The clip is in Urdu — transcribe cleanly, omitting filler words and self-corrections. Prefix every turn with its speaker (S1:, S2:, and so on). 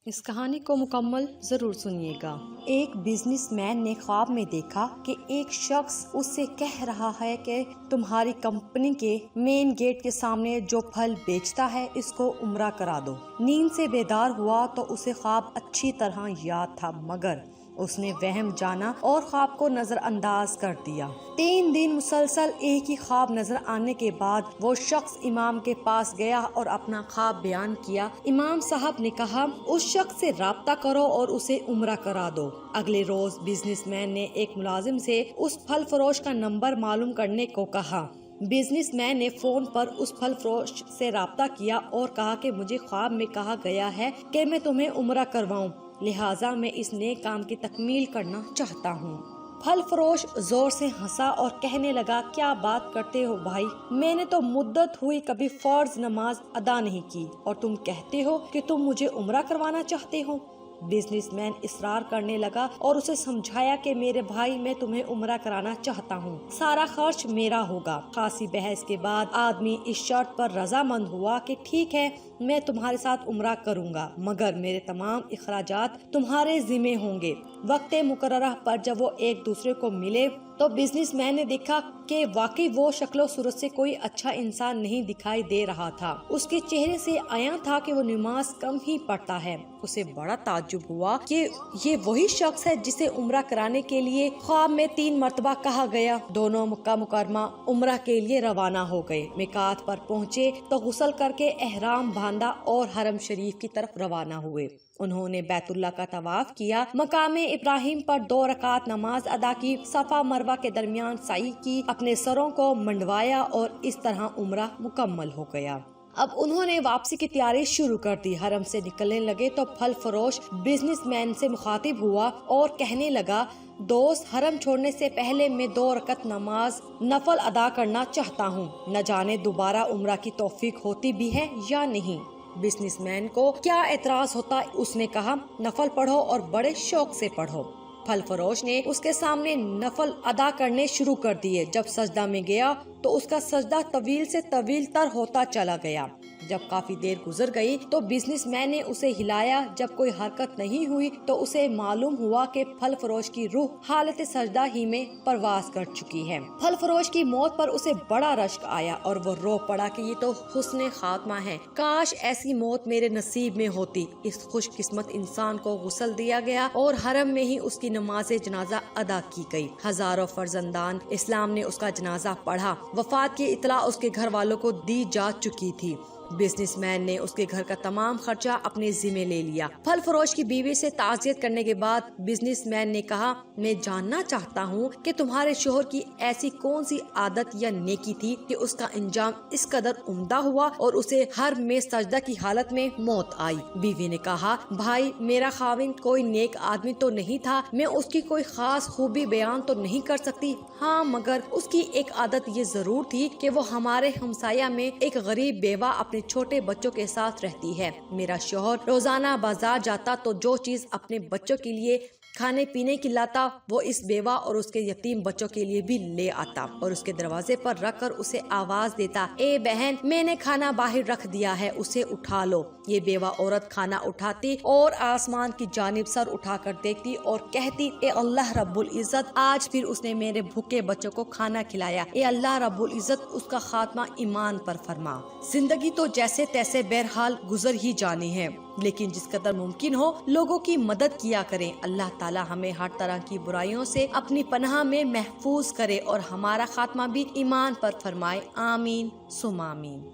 S1: اس کہانی کو مکمل ضرور سنیے گا۔ ایک بزنس مین نے خواب میں دیکھا کہ ایک شخص اس سے کہہ رہا ہے کہ تمہاری کمپنی کے مین گیٹ کے سامنے جو پھل بیچتا ہے اس کو عمرہ کرا دو۔ نیند سے بیدار ہوا تو اسے خواب اچھی طرح یاد تھا، مگر اس نے وہم جانا اور خواب کو نظر انداز کر دیا۔ 3 دن مسلسل ایک ہی خواب نظر آنے کے بعد وہ شخص امام کے پاس گیا اور اپنا خواب بیان کیا۔ امام صاحب نے کہا، اس شخص سے رابطہ کرو اور اسے عمرہ کرا دو۔ اگلے روز بزنس مین نے ایک ملازم سے اس پھل فروش کا نمبر معلوم کرنے کو کہا۔ بزنس مین نے فون پر اس پھل فروش سے رابطہ کیا اور کہا کہ مجھے خواب میں کہا گیا ہے کہ میں تمہیں عمرہ کرواؤں، لہٰذا میں اس نیک کام کی تکمیل کرنا چاہتا ہوں۔ پھل فروش زور سے ہنسا اور کہنے لگا، کیا بات کرتے ہو بھائی، میں نے تو مدت ہوئی کبھی فرض نماز ادا نہیں کی اور تم کہتے ہو کہ تم مجھے عمرہ کروانا چاہتے ہو۔ بزنس مین اصرار کرنے لگا اور اسے سمجھایا کہ میرے بھائی، میں تمہیں عمرہ کرانا چاہتا ہوں، سارا خرچ میرا ہوگا۔ خاصی بحث کے بعد آدمی اس شرط پر رضامند ہوا کہ ٹھیک ہے، میں تمہارے ساتھ عمرہ کروں گا، مگر میرے تمام اخراجات تمہارے ذمہ ہوں گے۔ وقت مقررہ پر جب وہ ایک دوسرے کو ملے تو بزنس مین نے دیکھا کہ واقعی وہ شکل و صورت سے کوئی اچھا انسان نہیں دکھائی دے رہا تھا۔ اس کے چہرے سے عیاں تھا کہ وہ نماز کم ہی پڑھتا ہے۔ اسے بڑا تعجب ہوا کہ یہ وہی شخص ہے جسے عمرہ کرانے کے لیے خواب میں 3 مرتبہ کہا گیا۔ دونوں مکہ مکرمہ عمرہ کے لیے روانہ ہو گئے۔ میقات پر پہنچے تو غسل کر کے احرام باندھا اور حرم شریف کی طرف روانہ ہوئے۔ انہوں نے بیت اللہ کا طواف کیا، مقام ابراہیم پر 2 رکعت نماز ادا کی، صفا مروہ کے درمیان سعی کی، اپنے سروں کو منڈوایا اور اس طرح عمرہ مکمل ہو گیا۔ اب انہوں نے واپسی کی تیاری شروع کر دی۔ حرم سے نکلنے لگے تو پھل فروش بزنس مین سے مخاطب ہوا اور کہنے لگا، دوست، حرم چھوڑنے سے پہلے میں 2 رکعت نماز نفل ادا کرنا چاہتا ہوں، نہ جانے دوبارہ عمرہ کی توفیق ہوتی بھی ہے یا نہیں۔ بزنس مین کو کیا اعتراض ہوتا، اس نے کہا، نفل پڑھو اور بڑے شوق سے پڑھو۔ پھل فروش نے اس کے سامنے نفل ادا کرنے شروع کر دیے۔ جب سجدہ میں گیا تو اس کا سجدہ طویل سے طویل تر ہوتا چلا گیا۔ جب کافی دیر گزر گئی تو بزنس مین نے اسے ہلایا۔ جب کوئی حرکت نہیں ہوئی تو اسے معلوم ہوا کہ پھل فروش کی روح حالت سجدہ ہی میں پرواز کر چکی ہے۔ پھل فروش کی موت پر اسے بڑا رشک آیا اور وہ رو پڑا کہ یہ تو حسن خاتمہ ہے، کاش ایسی موت میرے نصیب میں ہوتی۔ اس خوش قسمت انسان کو غسل دیا گیا اور حرم میں ہی اس کی نماز جنازہ ادا کی گئی۔ ہزاروں فرزندان اسلام نے اس کا جنازہ پڑھا۔ وفات کی اطلاع اس کے گھر والوں کو دی جا چکی تھی۔ بزنس مین نے اس کے گھر کا تمام خرچہ اپنے ذمہ لے لیا۔ پھل فروش کی بیوی سے تعزیت کرنے کے بعد بزنس مین نے کہا، میں جاننا چاہتا ہوں کہ تمہارے شوہر کی ایسی کون سی عادت یا نیکی تھی کہ اس کا انجام اس قدر عمدہ ہوا اور اسے حرم میں سجدہ کی حالت میں موت آئی۔ بیوی نے کہا، بھائی، میرا خاوند کوئی نیک آدمی تو نہیں تھا، میں اس کی کوئی خاص خوبی بیان تو نہیں کر سکتی، ہاں مگر اس کی ایک عادت یہ ضرور تھی کہ وہ ہمارے ہمسایہ میں ایک غریب بیوہ اپنے چھوٹے بچوں کے ساتھ رہتی ہے۔ میرا شوہر روزانہ بازار جاتا تو جو چیز اپنے بچوں کے لیے کھانے پینے کی لاتا وہ اس بیوہ اور اس کے یتیم بچوں کے لیے بھی لے آتا اور اس کے دروازے پر رکھ کر اسے آواز دیتا، اے بہن، میں نے کھانا باہر رکھ دیا ہے، اسے اٹھا لو۔ یہ بیوہ عورت کھانا اٹھاتی اور آسمان کی جانب سر اٹھا کر دیکھتی اور کہتی، اے اللہ رب العزت، آج پھر اس نے میرے بھوکے بچوں کو کھانا کھلایا، اے اللہ رب العزت، اس کا خاتمہ ایمان پر فرما۔ زندگی تو جیسے تیسے بہرحال گزر ہی جانی ہے، لیکن جس قدر ممکن ہو لوگوں کی مدد کیا کریں۔ اللہ تعالی ہمیں ہر طرح کی برائیوں سے اپنی پناہ میں محفوظ کرے اور ہمارا خاتمہ بھی ایمان پر فرمائے، آمین ثم آمین۔